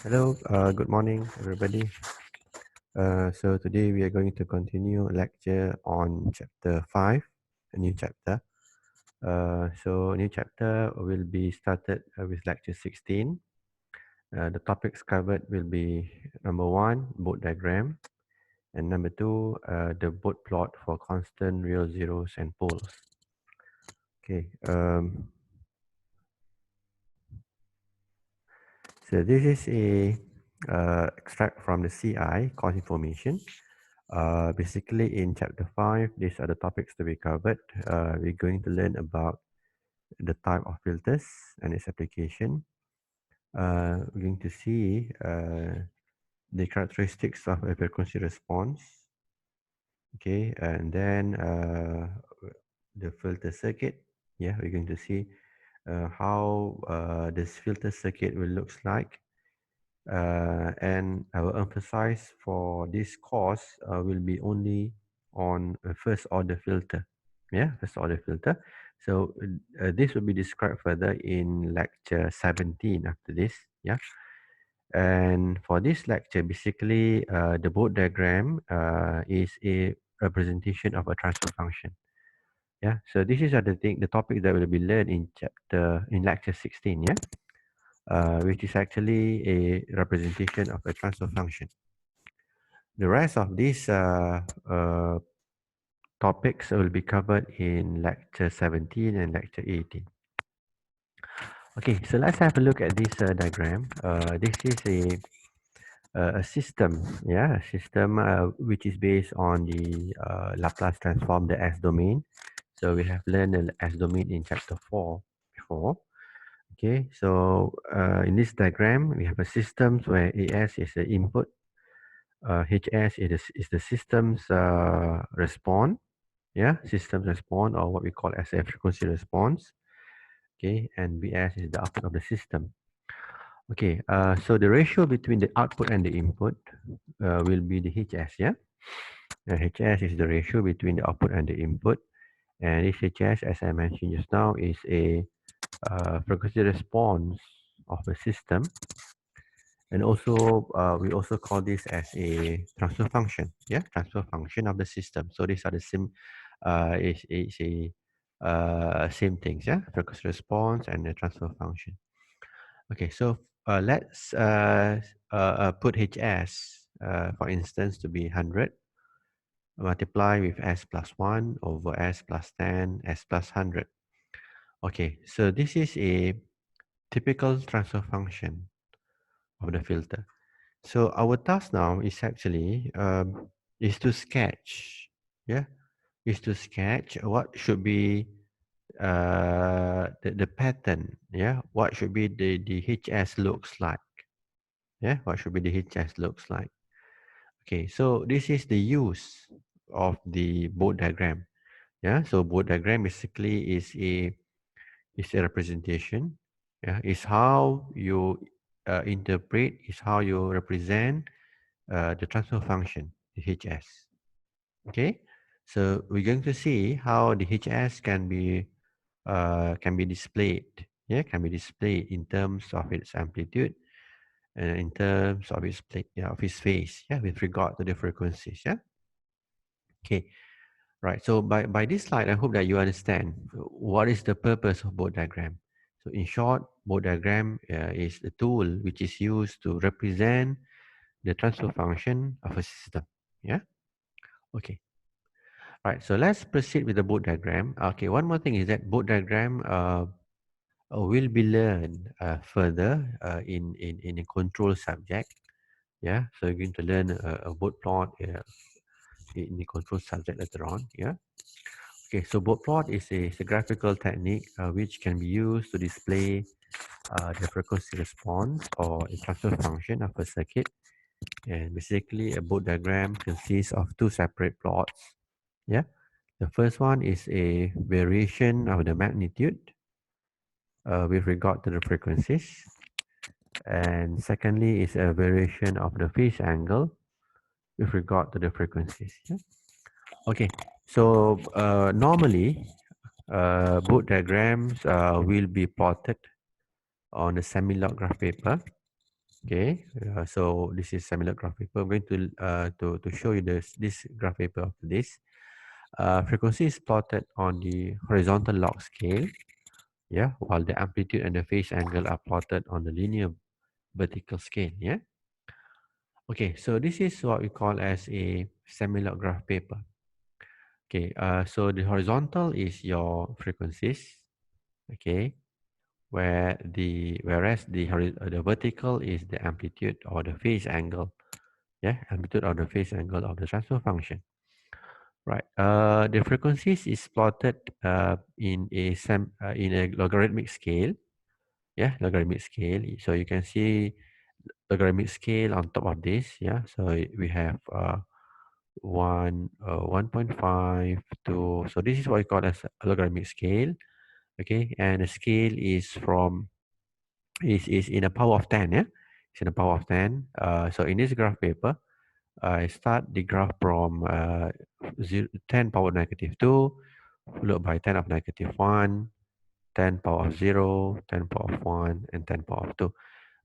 Hello, good morning, everybody. So today we are going to continue a lecture on chapter 5, a new chapter. So new chapter will be started with lecture 16. The topics covered will be number 1, Bode diagram, and number 2, the Bode plot for constant real zeros and poles. Okay, so this is a extract from the CI, course information. Basically, in chapter 5, these are the topics to be covered. We're going to learn about the type of filters and its application. We're going to see the characteristics of a frequency response. Okay, and then the filter circuit. Yeah, we're going to see how this filter circuit will looks like. And I will emphasize for this course will be only on a first order filter. Yeah, first order filter. So this will be described further in lecture 17 after this. Yeah. And for this lecture, basically the Bode diagram is a representation of a transfer function. Yeah. So this is the topic that will be learned in lecture 16. Yeah. Which is actually a representation of a transfer function. The rest of these topics will be covered in lecture 17 and lecture 18. Okay, so let's have a look at this diagram. This is a system, yeah, a system which is based on the Laplace transform, the S domain. So we have learned the S domain in chapter 4 before. Okay, so in this diagram, we have a system where AS is the input, HS is the system's response, yeah, systems response, or what we call as a frequency response. Okay, and BS is the output of the system. Okay, so the ratio between the output and the input will be the HS, yeah. HS is the ratio between the output and the input, and this HS, as I mentioned just now, is a frequency response of the system. And also, we also call this as a transfer function. Yeah, transfer function of the system. So these are the same, is a same things. Yeah, frequency response and the transfer function. Okay, so let's put HS, for instance, to be 100. Multiply with S plus 1 over S plus 10, S plus 100. Okay, so this is a typical transfer function of the filter. So our task now is actually is to sketch, yeah, is to sketch what should be the pattern, yeah, what should be the HS looks like, yeah, what should be the HS looks like. Okay, so this is the use of the Bode diagram, yeah. So Bode diagram basically is a representation, yeah, is how you interpret, is how you represent the transfer function, the HS. Okay, so we're going to see how the HS can be displayed. Yeah, can be displayed in terms of its amplitude and in terms of its of its phase. Yeah, with regard to the frequencies. Yeah. Okay. Right. So by this slide, I hope that you understand what is the purpose of Bode diagram. So in short, Bode diagram is the tool which is used to represent the transfer function of a system. Yeah. Okay. Right. So let's proceed with the Bode diagram. Okay. One more thing is that Bode diagram will be learned further in a control subject. Yeah. So you're going to learn a Bode plot in the control subject later on. Yeah. Okay. So Bode plot is a graphical technique which can be used to display the frequency response or a transfer function of a circuit. And basically, a Bode diagram consists of two separate plots. Yeah. The first one is a variation of the magnitude with regard to the frequencies. And secondly is a variation of the phase angle with regard to the frequencies. Yeah? Okay, so normally Bode diagrams will be plotted on the semi-log graph paper. Okay, so this is similar graph paper. I'm going to show you this graph paper of this. Frequency is plotted on the horizontal log scale, yeah, while the amplitude and the phase angle are plotted on the linear vertical scale, yeah. Okay, so this is what we call as a semi-log graph paper. Okay, so the horizontal is your frequencies, okay, whereas the vertical is the amplitude or the phase angle, yeah, amplitude or the phase angle of the transfer function. Right. The frequencies is plotted in a logarithmic scale. Yeah, logarithmic scale. So you can see logarithmic scale on top of this. Yeah. So we have 1.5 to. So this is what we call as a logarithmic scale. Okay, and the scale is in a power of 10. Yeah, it's in a power of 10. So in this graph paper, I start the graph from 10 power negative 2, followed by 10 of negative 1, 10 power of 0, 10 power of 1, and 10 power of 2.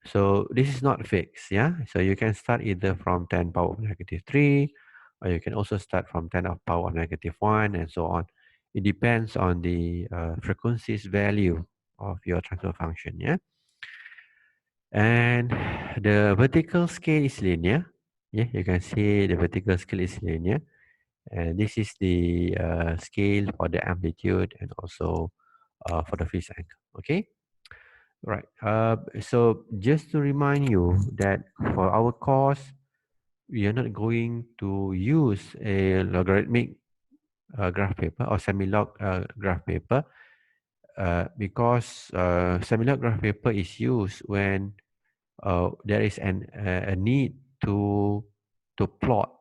So this is not fixed, yeah? So you can start either from 10 power of negative 3, or you can also start from 10 of power of negative 1, and so on. It depends on the frequencies value of your transfer function, yeah? And the vertical scale is linear. Yeah, you can see the vertical scale is linear. And this is the scale for the amplitude and also for the phase angle. Okay, right. So just to remind you that for our course, we are not going to use a logarithmic graph paper or semi-log graph paper because semi-log graph paper is used when there is a need to plot,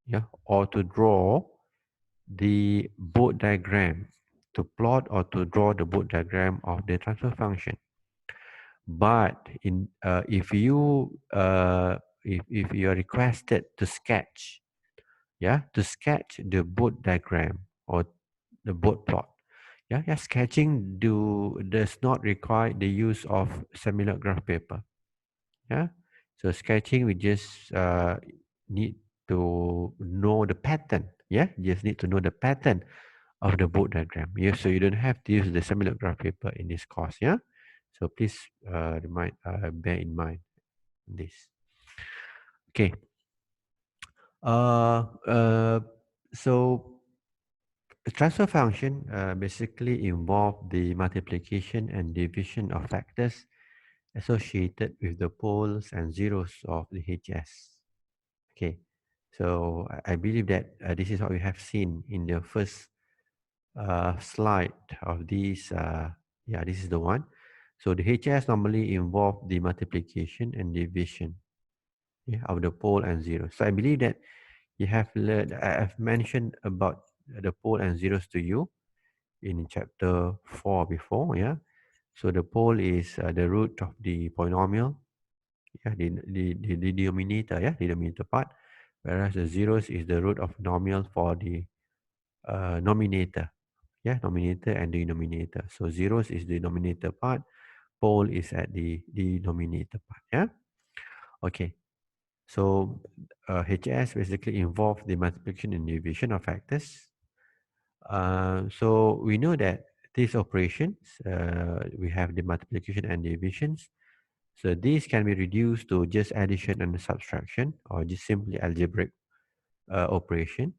yeah, or to draw the Bode diagram, to plot or to draw the Bode diagram of the transfer function. But if you are requested to sketch, yeah, to sketch the Bode diagram or the Bode plot, yeah, sketching does not require the use of semi-log graph paper. Yeah, so sketching we just need to know the pattern. Yeah, just need to know the pattern of the Bode diagram. Yeah, so you don't have to use the similar graph paper in this course. Yeah, so please bear in mind this. Okay. Uh, uh, so the transfer function basically involve the multiplication and division of factors associated with the poles and zeros of the HS. Okay, so I believe that this is what we have seen in the first slide of this. Yeah, this is the one. So the HS normally involve the multiplication and division, yeah, of the pole and zero. So I believe that you have learned. I have mentioned about the pole and zeros to you in chapter 4 before. Yeah. So the pole is the root of the polynomial. Yeah, the denominator. Yeah, the denominator part. Whereas the zeros is the root of nomial for the nominator. Yeah, nominator and denominator. So zeros is the denominator part, pole is at the denominator part. Yeah. Okay. So HS basically involve the multiplication and division of factors. So we know that these operations, we have the multiplication and divisions. So these can be reduced to just addition and subtraction, or just simply algebraic operation.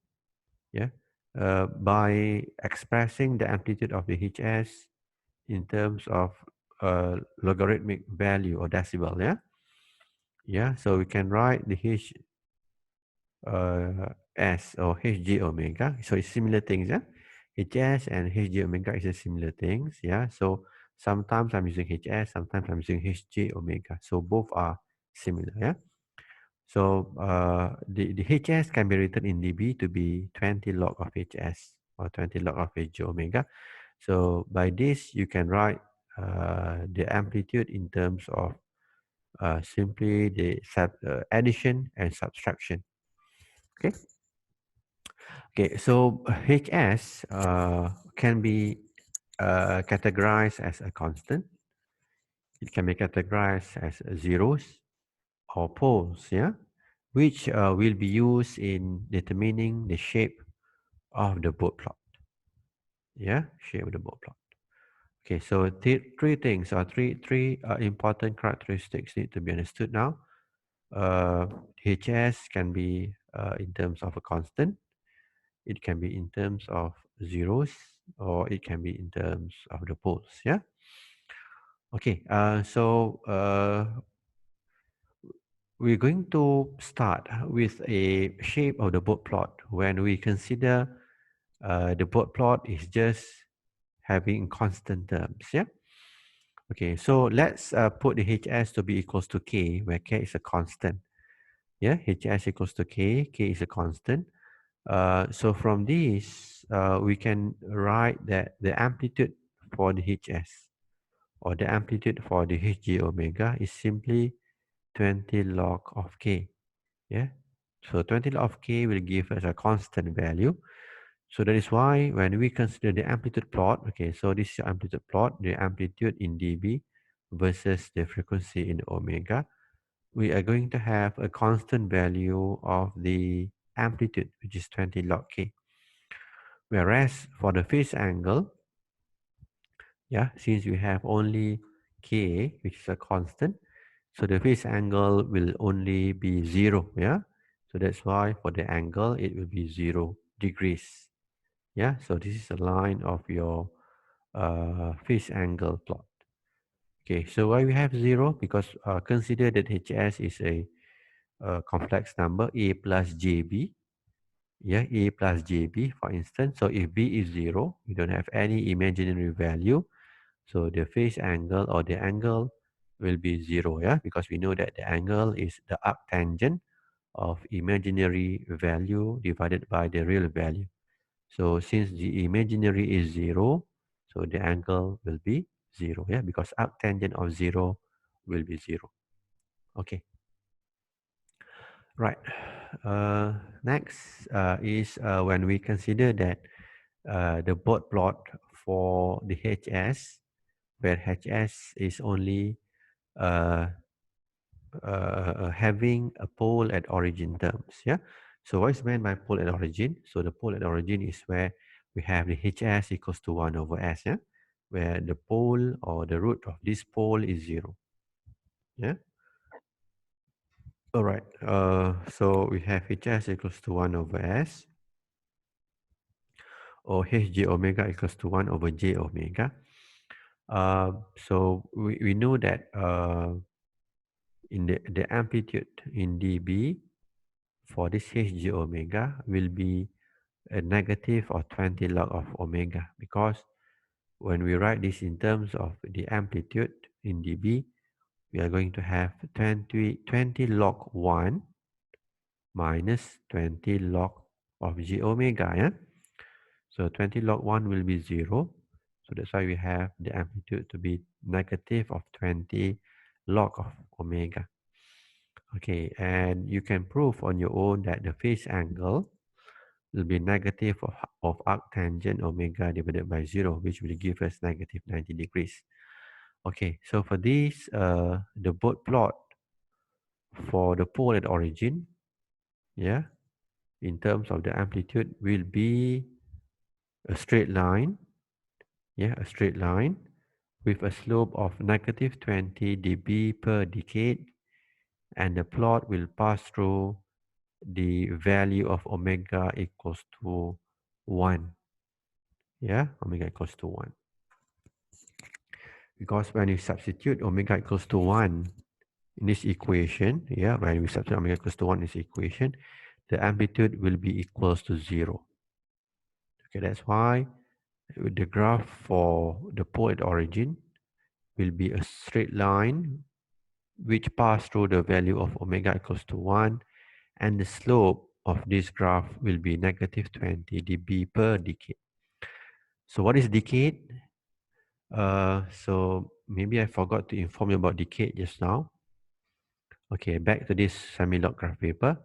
Yeah. By expressing the amplitude of the HS in terms of logarithmic value or decibel. Yeah. Yeah. So we can write the S or Hg omega. So it's similar things. Yeah. Hs and Hg omega is a similar things. Yeah. So sometimes I'm using Hs, sometimes I'm using Hg omega. So both are similar. Yeah. So the Hs can be written in dB to be 20 log of Hs or 20 log of Hg omega. So by this, you can write the amplitude in terms of simply the addition and subtraction. Okay. Okay. So Hs can be categorized as a constant. It can be categorized as zeros. or poles, yeah, which will be used in determining the shape of the boat plot. Yeah, shape of the boat plot. Okay, so three things or three important characteristics need to be understood now. HS can be in terms of a constant. It can be in terms of zeros, or it can be in terms of the poles. Yeah. Okay. We're going to start with a shape of the boat plot when we consider the boat plot is just having constant terms. Yeah. Okay. So let's put the HS to be equals to K, where K is a constant. Yeah. HS equals to K is a constant. So from this, we can write that the amplitude for the HS or the amplitude for the Hg omega is simply 20 log of K. Yeah. So 20 log of K will give us a constant value. So that is why when we consider the amplitude plot, okay, so this is your amplitude plot, the amplitude in dB versus the frequency in omega, we are going to have a constant value of the amplitude, which is 20 log K. Whereas for the phase angle, yeah, since we have only K, which is a constant, so the phase angle will only be 0, yeah. So that's why for the angle, it will be 0 degrees. Yeah, so this is a line of your phase angle plot. Okay, so why we have 0? Because consider that HS is a complex number, A plus JB. Yeah, A plus JB, for instance. So if B is 0, we don't have any imaginary value. So the phase angle or the angle will be 0, yeah, because we know that the angle is the arctangent of imaginary value divided by the real value. So since the imaginary is 0, so the angle will be 0, yeah, because arctangent of 0 will be 0. Okay, right. Next is when we consider that the boat plot for the HS, where HS is only uh, having a pole at origin terms. Yeah. So what is meant by pole at origin? So the pole at origin is where we have the HS equals to 1 over S. Yeah. Where the pole or the root of this pole is 0. Yeah. All right. So we have HS equals to 1 over S, or Hj omega equals to 1 over J omega. So we know that in the amplitude in dB for this Hg omega will be a negative or 20 log of omega, because when we write this in terms of the amplitude in dB, we are going to have 20 log 1 minus 20 log of g omega. Yeah? So 20 log 1 will be 0. So that's why we have the amplitude to be negative of 20 log of omega. Okay, and you can prove on your own that the phase angle will be negative of arctangent omega divided by 0, which will give us negative 90 degrees. Okay, so for this, the boat plot for the pole at origin, yeah, in terms of the amplitude will be a straight line, yeah, a straight line with a slope of negative 20 dB per decade, and the plot will pass through the value of omega equals to 1. Yeah, omega equals to 1. Because when you substitute omega equals to 1 in this equation, yeah, when we substitute omega equals to 1 in this equation, the amplitude will be equals to 0. Okay, that's why the graph for the pole at origin will be a straight line which pass through the value of omega equals to 1, and the slope of this graph will be negative 20 dB per decade. So what is decade? So maybe I forgot to inform you about decade just now. Okay, back to this semi-log graph paper.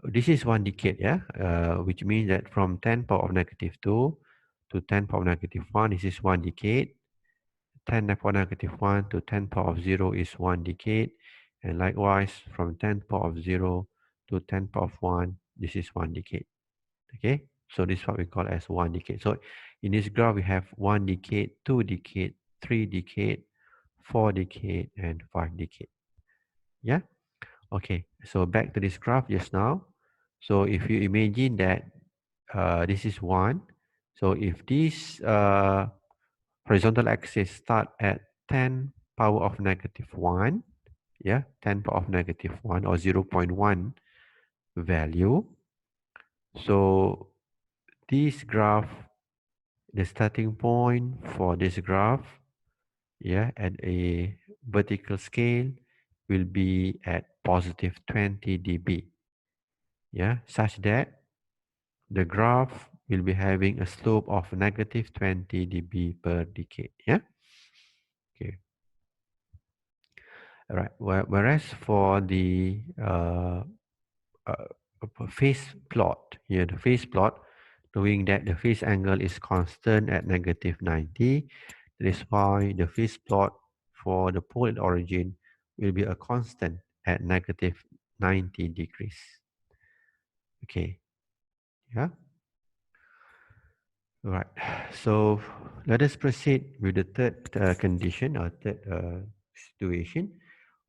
This is 1 decade, yeah, which means that from 10 power of negative 2 to 10 power of negative 1, this is 1 decade. 10 power of negative 1 to 10 power of 0 is 1 decade. And likewise, from 10 power of 0 to 10 power of 1, this is 1 decade. Okay, so this is what we call as 1 decade. So in this graph, we have 1 decade, 2 decade, 3 decade, 4 decade, and 5 decade. Yeah. Okay, so back to this graph just now. So if you imagine that this is 1, so if this horizontal axis start at 10 power of negative 1, yeah, 10 power of negative 1 or 0.1 value. So this graph, the starting point for this graph, yeah, at a vertical scale will be at positive 20 dB. Yeah, such that the graph will be having a slope of negative 20 dB per decade. Yeah. Okay. All right. Whereas for the phase plot here, the phase plot, knowing that the phase angle is constant at negative 90, that is why the phase plot for the pole at origin will be a constant at negative 90 degrees. Okay. Yeah. All right. So let us proceed with the third condition or third situation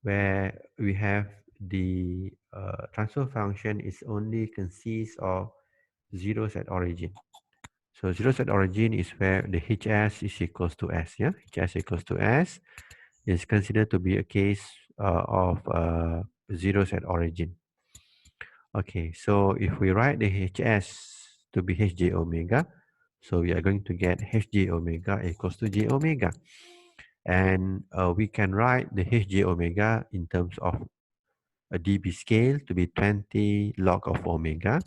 where we have the transfer function is only consists of zeros at origin. So zeros at origin is where the HS is equals to S. Yeah, HS equals to S is considered to be a case of zeros at origin. Okay, so if we write the HS to be Hj omega, so we are going to get Hj omega equals to J omega. And we can write the Hj omega in terms of a dB scale to be 20 log of omega.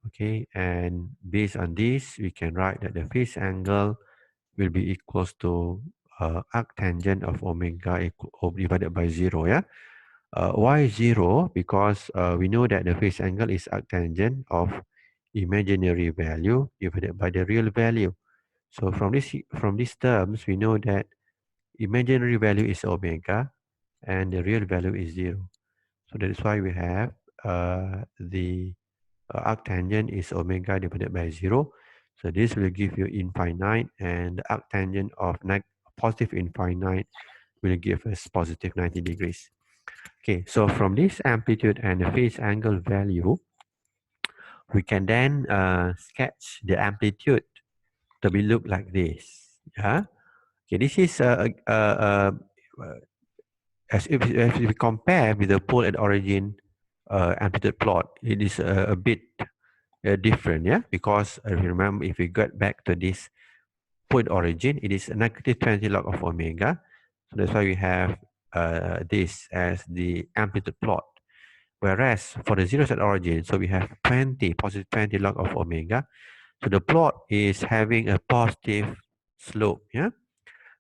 Okay, and based on this, we can write that the phase angle will be equals to arctangent of omega divided by 0, yeah? Why 0? Because we know that the phase angle is arctangent of imaginary value divided by the real value. So from these terms, we know that imaginary value is omega and the real value is 0. So that is why we have the arctangent is omega divided by 0. So this will give you infinite, and the arctangent of positive infinite will give us positive 90 degrees. Okay, so from this amplitude and the phase angle value, we can then sketch the amplitude to be look like this. Yeah. Okay, this is as if we compare with the pole at origin amplitude plot, it is a bit different, yeah, because if you remember, if we get back to this point origin, it is a negative 20 log of omega. So that's why we have this as the amplitude plot. Whereas for the zeros at origin, so we have 20, positive 20 log of omega. So the plot is having a positive slope, yeah.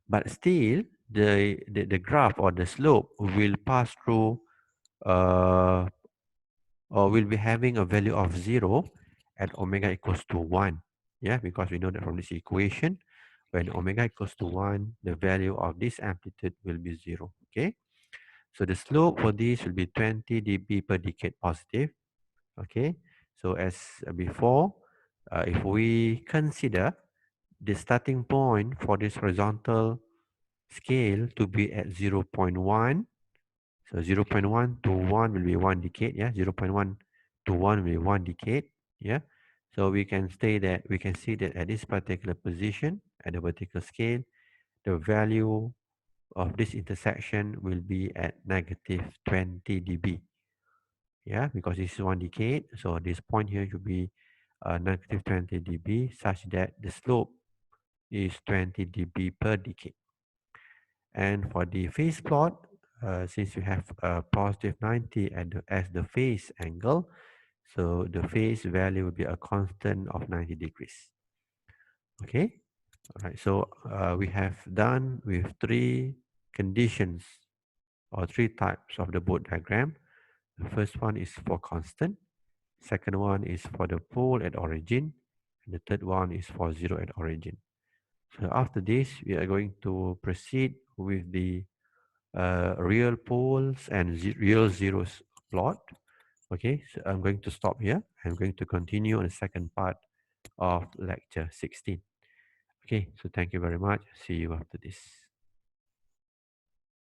But still, the graph or the slope will pass through or will be having a value of 0 at omega equals to 1. Yeah, because we know that from this equation, when omega equals to 1, the value of this amplitude will be 0. Okay, so the slope for this will be 20 dB per decade positive. Okay, so as before, if we consider the starting point for this horizontal scale to be at 0.1, so 0.1 to 1 will be 1 decade, yeah. 0.1 to 1 will be 1 decade, yeah. So we can say that we can see that at this particular position at the vertical scale, the value of this intersection will be at negative 20 dB, yeah, because this is 1 decade. So this point here should be negative 20 dB, such that the slope is 20 dB per decade. And for the phase plot, since you have a positive 90 as the phase angle, so the phase value will be a constant of 90 degrees. Okay, all right. So we have done with 3 conditions or 3 types of the Bode diagram. The first one is for constant. Second one is for the pole at origin. And the third one is for 0 at origin. So after this, we are going to proceed with the real poles and real zeros plot. Okay, so I'm going to stop here. I'm going to continue on the second part of lecture 16. Okay, so thank you very much. See you after this.